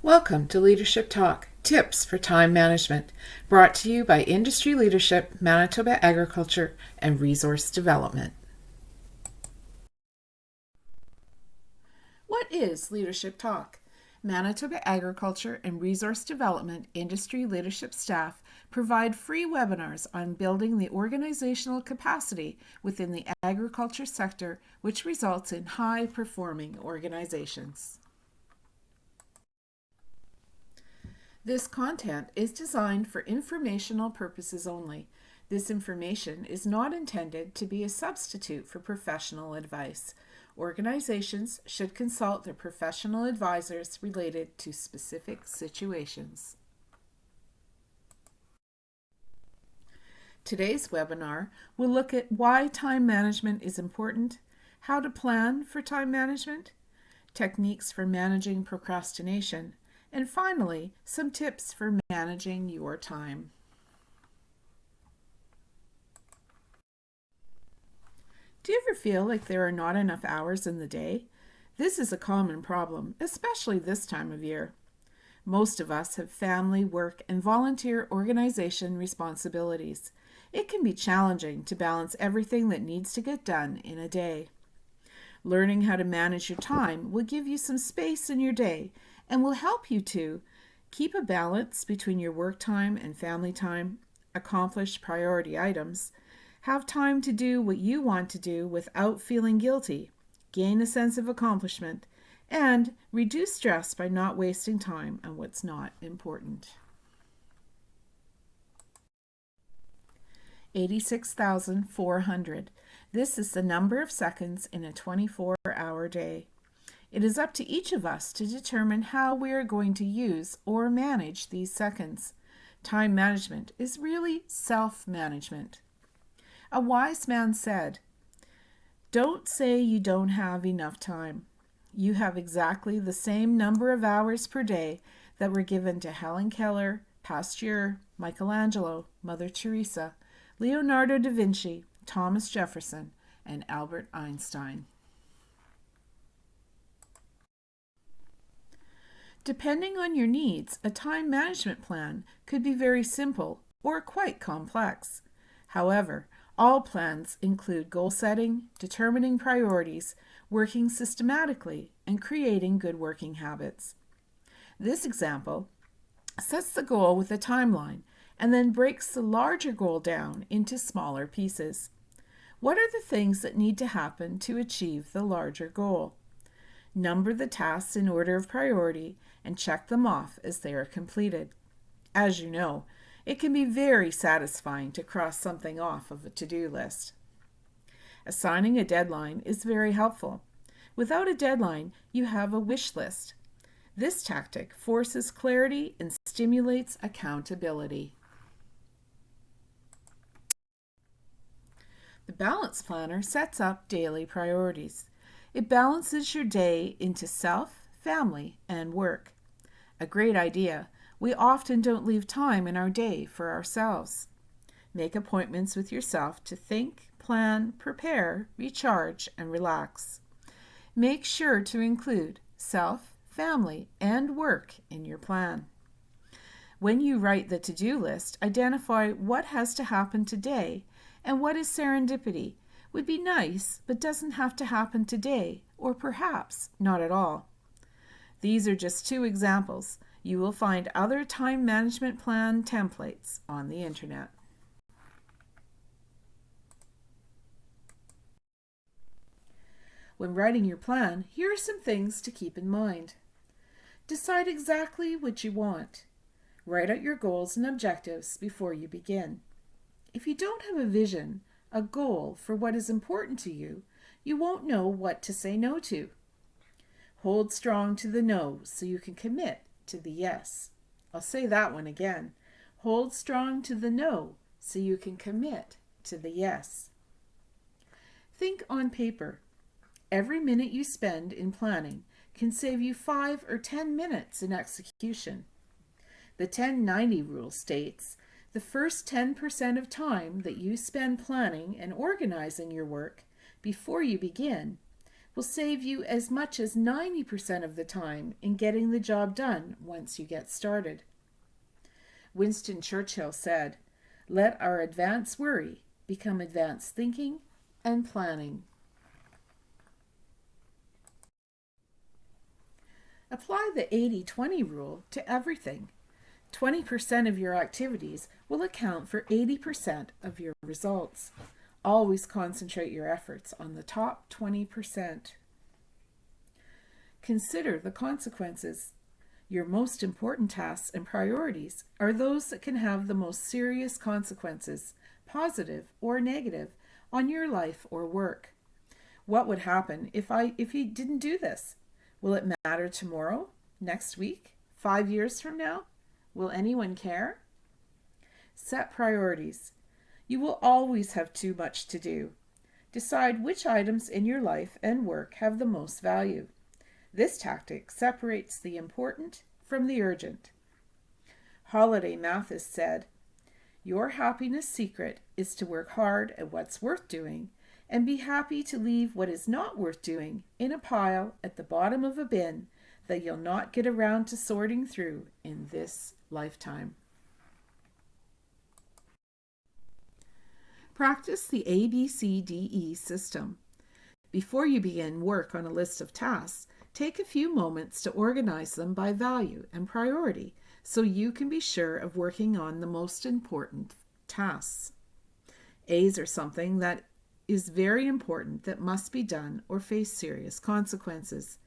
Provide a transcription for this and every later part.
Welcome to Leadership Talk, Tips for Time Management, brought to you by Industry Leadership, Manitoba Agriculture and Resource Development. What is Leadership Talk? Manitoba Agriculture and Resource Development industry leadership staff provide free webinars on building the organizational capacity within the agriculture sector, which results in high-performing organizations. This content is designed for informational purposes only. This information is not intended to be a substitute for professional advice. Organizations should consult their professional advisors related to specific situations. Today's webinar will look at why time management is important, how to plan for time management, techniques for managing procrastination, and finally, some tips for managing your time. Do you ever feel like there are not enough hours in the day? This is a common problem, especially this time of year. Most of us have family, work, and volunteer organization responsibilities. It can be challenging to balance everything that needs to get done in a day. Learning how to manage your time will give you some space in your day and will help you to keep a balance between your work time and family time, accomplish priority items, have time to do what you want to do without feeling guilty, gain a sense of accomplishment, and reduce stress by not wasting time on what's not important. 86,400. This is the number of seconds in a 24-hour day. It is up to each of us to determine how we are going to use or manage these seconds. Time management is really self-management. A wise man said, "Don't say you don't have enough time. You have exactly the same number of hours per day that were given to Helen Keller, Pasteur, Michelangelo, Mother Teresa, Leonardo da Vinci, Thomas Jefferson, and Albert Einstein." Depending on your needs, a time management plan could be very simple or quite complex. However, all plans include goal setting, determining priorities, working systematically, and creating good working habits. This example sets the goal with a timeline and then breaks the larger goal down into smaller pieces. What are the things that need to happen to achieve the larger goal? Number the tasks in order of priority and check them off as they are completed. As you know, it can be very satisfying to cross something off of a to-do list. Assigning a deadline is very helpful. Without a deadline, you have a wish list. This tactic forces clarity and stimulates accountability. The Balance Planner sets up daily priorities. It balances your day into self, family, and work. A great idea. We often don't leave time in our day for ourselves. Make appointments with yourself to think, plan, prepare, recharge, and relax. Make sure to include self, family, and work in your plan. When you write the to-do list, identify what has to happen today and what is serendipity, would be nice but doesn't have to happen today, or perhaps not at all. These are just two examples. You will find other time management plan templates on the internet. When writing your plan, here are some things to keep in mind. Decide exactly what you want. Write out your goals and objectives before you begin. If you don't have a vision, a goal for what is important to you, you won't know what to say no to. Hold strong to the no so you can commit to the yes. I'll say that one again. Hold strong to the no so you can commit to the yes. Think on paper. Every minute you spend in planning can save you 5 or 10 minutes in execution. The 10-90 rule states the first 10% of time that you spend planning and organizing your work before you begin will save you as much as 90% of the time in getting the job done once you get started. Winston Churchill said, "Let our advanced worry become advanced thinking and planning." Apply the 80-20 rule to everything. 20% of your activities will account for 80% of your results. Always concentrate your efforts on the top 20%. Consider the consequences. Your most important tasks and priorities are those that can have the most serious consequences, positive or negative, on your life or work. What would happen if you didn't do this? Will it matter tomorrow, next week, 5 years from now? Will anyone care? Set priorities. You will always have too much to do. Decide which items in your life and work have the most value. This tactic separates the important from the urgent. Holiday Mathis said, "Your happiness secret is to work hard at what's worth doing and be happy to leave what is not worth doing in a pile at the bottom of a bin that you'll not get around to sorting through in this lifetime." Practice the ABCDE system. Before you begin work on a list of tasks, take a few moments to organize them by value and priority so you can be sure of working on the most important tasks. A's are something that is very important that must be done or face serious consequences.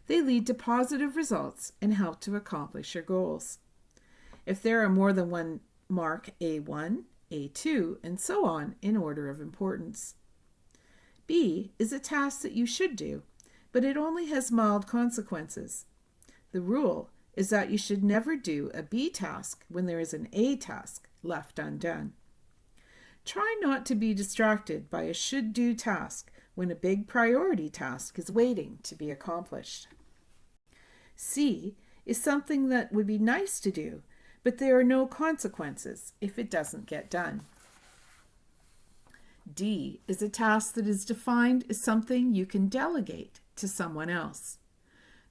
They lead to positive results and help to accomplish your goals. If there are more than one, mark A1, A2, and so on in order of importance. B is a task that you should do, but it only has mild consequences. The rule is that you should never do a B task when there is an A task left undone. Try not to be distracted by a should-do task when a big priority task is waiting to be accomplished. C is something that would be nice to do, but there are no consequences if it doesn't get done. D is a task that is defined as something you can delegate to someone else.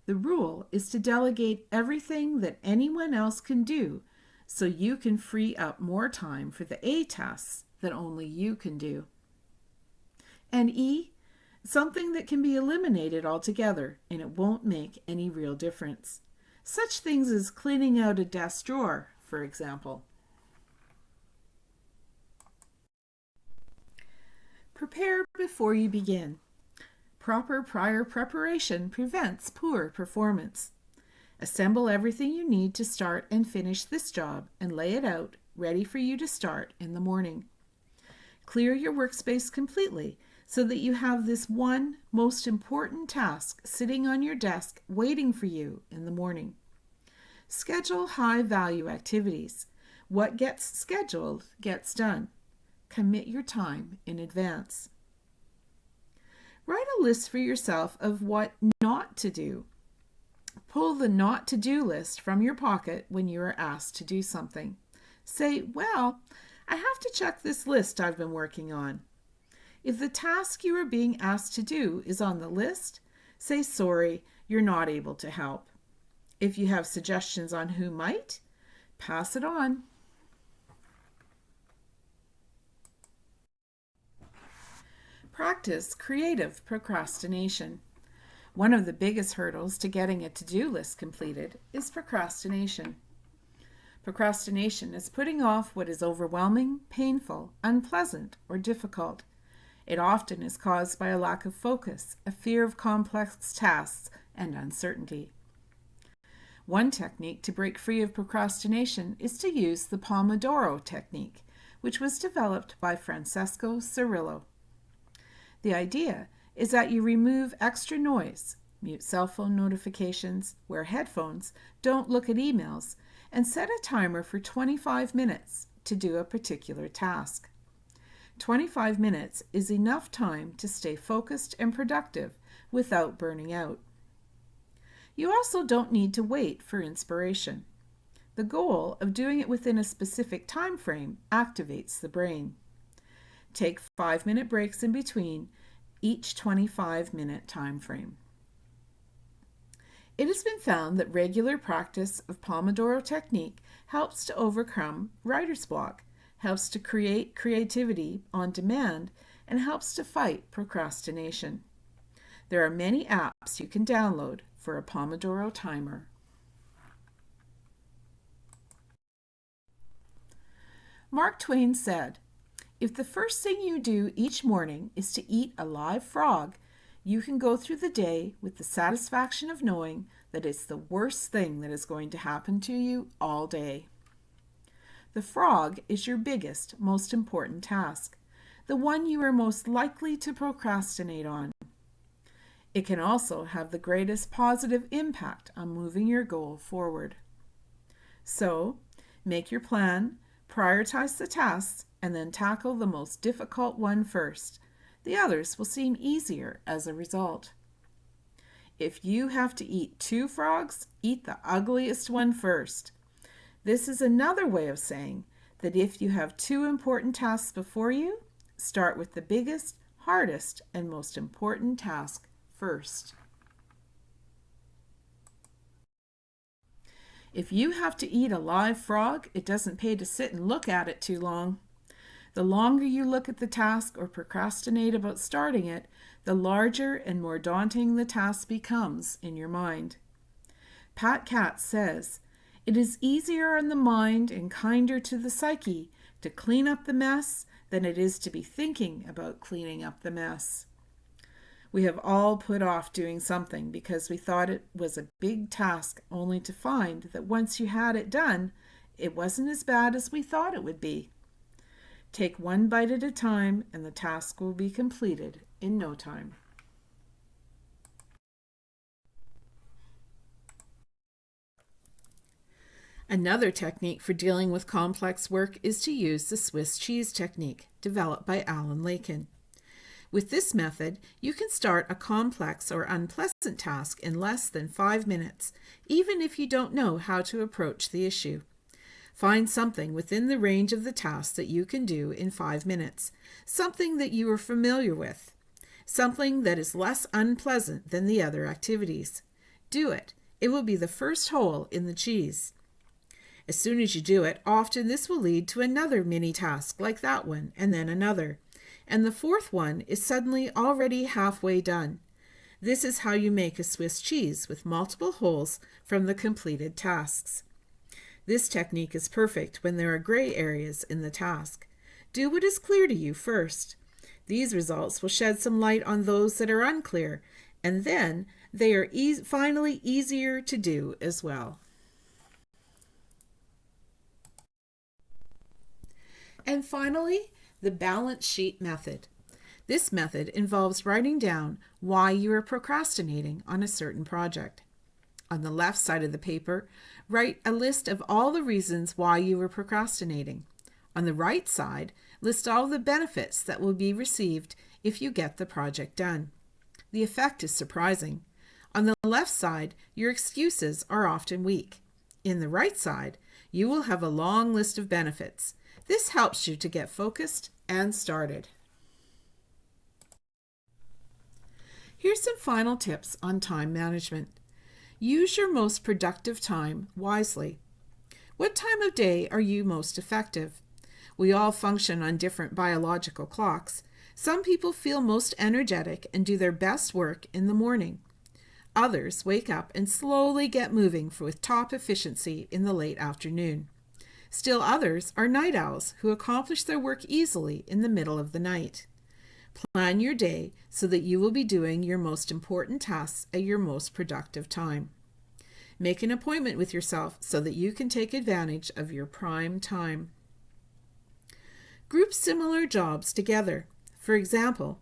The rule is to delegate everything that anyone else can do so you can free up more time for the A tasks that only you can do. And E, something that can be eliminated altogether and it won't make any real difference. Such things as cleaning out a desk drawer, for example. Prepare before you begin. Proper prior preparation prevents poor performance. Assemble everything you need to start and finish this job and lay it out ready for you to start in the morning. Clear your workspace completely so that you have this one most important task sitting on your desk waiting for you in the morning. Schedule high-value activities. What gets scheduled gets done. Commit your time in advance. Write a list for yourself of what not to do. Pull the not to do list from your pocket when you are asked to do something. Say, "Well, I have to check this list I've been working on." If the task you are being asked to do is on the list, say sorry, you're not able to help. If you have suggestions on who might, pass it on. Practice creative procrastination. One of the biggest hurdles to getting a to-do list completed is procrastination. Procrastination is putting off what is overwhelming, painful, unpleasant, or difficult. It often is caused by a lack of focus, a fear of complex tasks, and uncertainty. One technique to break free of procrastination is to use the Pomodoro technique, which was developed by Francesco Cirillo. The idea is that you remove extra noise, mute cell phone notifications, wear headphones, don't look at emails, and set a timer for 25 minutes to do a particular task. 25 minutes is enough time to stay focused and productive without burning out. You also don't need to wait for inspiration. The goal of doing it within a specific time frame activates the brain. Take 5-minute breaks in between each 25-minute time frame. It has been found that regular practice of Pomodoro technique helps to overcome writer's block, helps to create creativity on demand, and helps to fight procrastination. There are many apps you can download for a Pomodoro timer. Mark Twain said, "If the first thing you do each morning is to eat a live frog, you can go through the day with the satisfaction of knowing that it's the worst thing that is going to happen to you all day." The frog is your biggest, most important task, the one you are most likely to procrastinate on. It can also have the greatest positive impact on moving your goal forward. So, make your plan, prioritize the tasks, and then tackle the most difficult one first. The others will seem easier as a result. If you have to eat 2 frogs, eat the ugliest one first. This is another way of saying that if you have 2 important tasks before you, start with the biggest, hardest, and most important task first. If you have to eat a live frog, it doesn't pay to sit and look at it too long. The longer you look at the task or procrastinate about starting it, the larger and more daunting the task becomes in your mind. Pat Katz says, "It is easier on the mind and kinder to the psyche to clean up the mess than it is to be thinking about cleaning up the mess." We have all put off doing something because we thought it was a big task, only to find that once you had it done, it wasn't as bad as we thought it would be. Take one bite at a time, and the task will be completed in no time. Another technique for dealing with complex work is to use the Swiss cheese technique, developed by Alan Lakin. With this method, you can start a complex or unpleasant task in less than 5 minutes, even if you don't know how to approach the issue. Find something within the range of the task that you can do in 5 minutes, something that you are familiar with, something that is less unpleasant than the other activities. Do it. It will be the first hole in the cheese. As soon as you do it, often this will lead to another mini task like that one, and then another. And the 4th one is suddenly already halfway done. This is how you make a Swiss cheese with multiple holes from the completed tasks. This technique is perfect when there are gray areas in the task. Do what is clear to you first. These results will shed some light on those that are unclear, and then they are finally easier to do as well. And finally, the balance sheet method. This method involves writing down why you are procrastinating on a certain project. On the left side of the paper, write a list of all the reasons why you are procrastinating. On the right side, list all the benefits that will be received if you get the project done. The effect is surprising. On the left side, your excuses are often weak. In the right side, you will have a long list of benefits. This helps you to get focused and started. Here's some final tips on time management. Use your most productive time wisely. What time of day are you most effective? We all function on different biological clocks. Some people feel most energetic and do their best work in the morning. Others wake up and slowly get moving with top efficiency in the late afternoon. Still others are night owls who accomplish their work easily in the middle of the night. Plan your day so that you will be doing your most important tasks at your most productive time. Make an appointment with yourself so that you can take advantage of your prime time. Group similar jobs together. For example,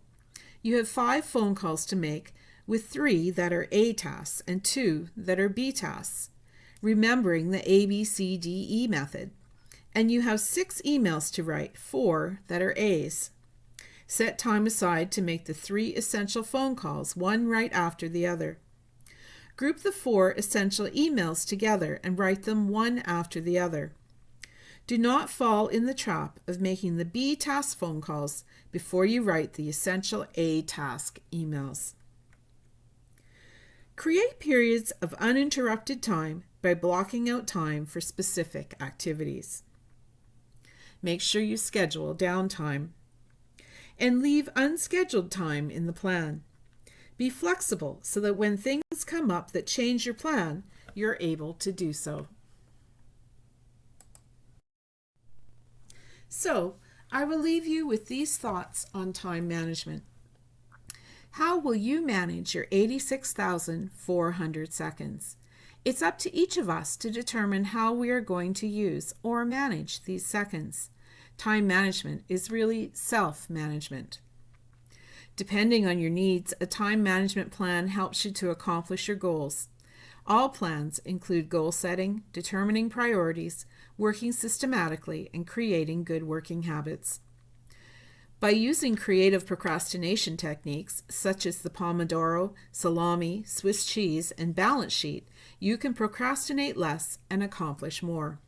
you have 5 phone calls to make with 3 that are A tasks and 2 that are B tasks, remembering the ABCDE method. And you have 6 emails to write, 4 that are A's. Set time aside to make the 3 essential phone calls, one right after the other. Group the 4 essential emails together and write them one after the other. Do not fall in the trap of making the B task phone calls before you write the essential A task emails. Create periods of uninterrupted time by blocking out time for specific activities. Make sure you schedule downtime. And leave unscheduled time in the plan. Be flexible so that when things come up that change your plan, you're able to do so. So, I will leave you with these thoughts on time management. How will you manage your 86,400 seconds? It's up to each of us to determine how we are going to use or manage these seconds. Time management is really self-management. Depending on your needs, a time management plan helps you to accomplish your goals. All plans include goal setting, determining priorities, working systematically, and creating good working habits. By using creative procrastination techniques such as the Pomodoro, salami, Swiss cheese, and balance sheet, you can procrastinate less and accomplish more.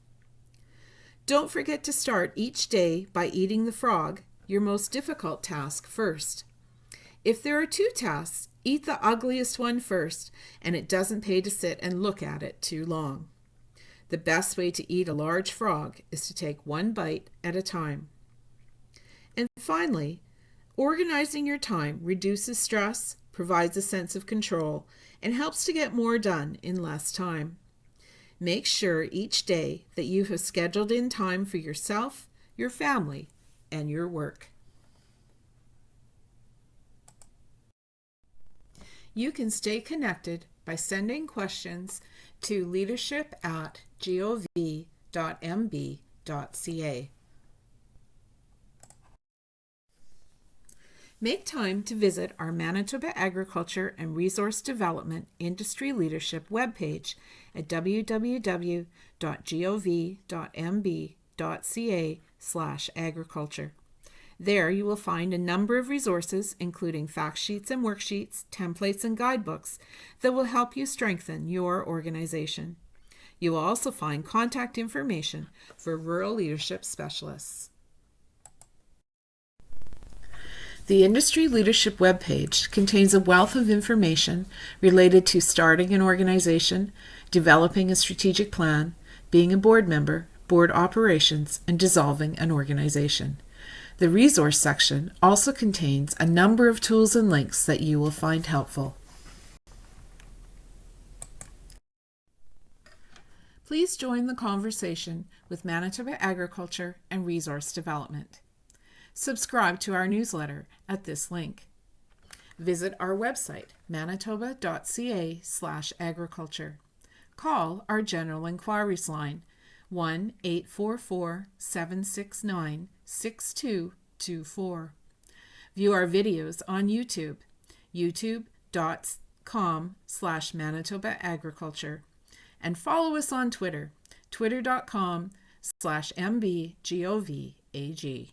Don't forget to start each day by eating the frog, your most difficult task, first. If there are 2 tasks, eat the ugliest one first, and it doesn't pay to sit and look at it too long. The best way to eat a large frog is to take 1 bite at a time. And finally, organizing your time reduces stress, provides a sense of control, and helps to get more done in less time. Make sure each day that you have scheduled in time for yourself, your family, and your work. You can stay connected by sending questions to leadership@gov.mb.ca. Make time to visit our Manitoba Agriculture and Resource Development Industry Leadership webpage at www.gov.mb.ca/agriculture. There you will find a number of resources, including fact sheets and worksheets, templates and guidebooks that will help you strengthen your organization. You will also find contact information for rural leadership specialists. The Industry Leadership webpage contains a wealth of information related to starting an organization, developing a strategic plan, being a board member, board operations, and dissolving an organization. The resource section also contains a number of tools and links that you will find helpful. Please join the conversation with Manitoba Agriculture and Resource Development. Subscribe to our newsletter at this link. Visit our website, manitoba.ca/agriculture. Call our General Inquiries line, 1-844-769-6224. View our videos on YouTube, youtube.com/Manitoba Agriculture. And follow us on Twitter, twitter.com/MBGOVAG.